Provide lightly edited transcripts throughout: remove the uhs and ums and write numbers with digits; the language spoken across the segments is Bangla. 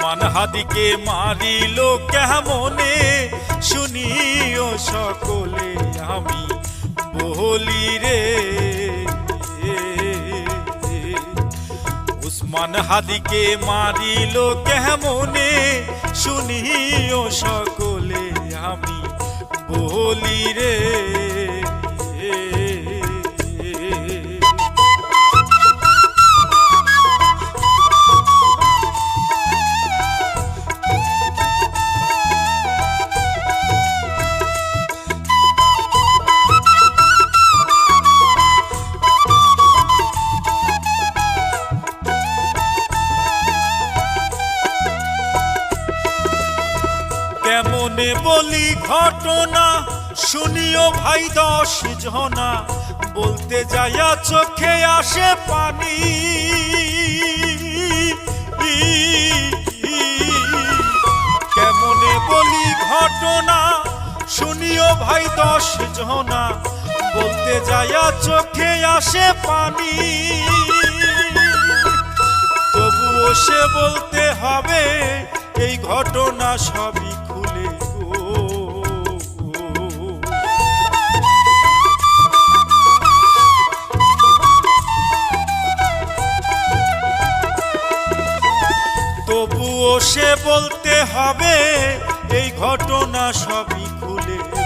ওসমান হাদিকে মারিল কেমনে শুনিও সকলে আমি বলি রে। ওসমান হাদিকে মারিল কেমনে শুনিও সকলে আমি বলি রে। কেমনে বলি ঘটনা শুনিও ভাই 10 জনা, বলতে যাইয়া চোখে আসে পানি। কেমনে বলি ঘটনা শুনিও ভাই 10 জনা, বলতে যাইয়া চোখে আসে পানি। তবুও সে বলতে হবে এই ঘটনা সবই খুলে গো। তবুও সে বলতে হবে এই ঘটনা সবই খুলে গো।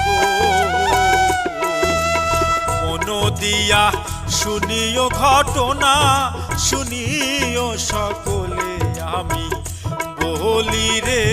মন দিয়া শুনিও ঘটনা শুনিও সকলে আমি বলি রে।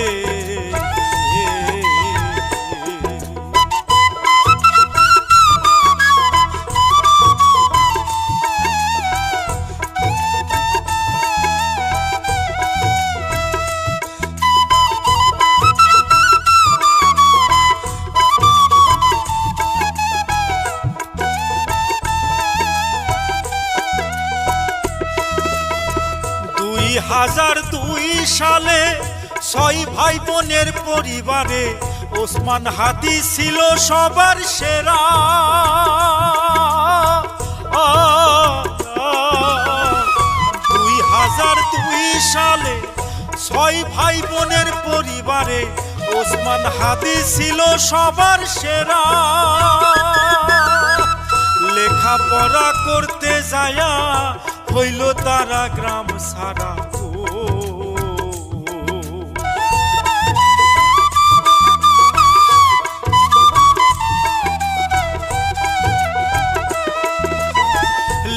হাজার 2 সালে 6 ভাই বোনের পরিবারে ওসমান হাদি ছিল সবার সেরা। 2002 সালে 6 ভাই বোনের পরিবারে ওসমান হাদি ছিল সবার সেরা। লেখাপড়া করতে যায়া হইল তারা গ্রাম সারা।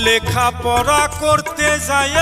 লেখাপড়া করতে যায়া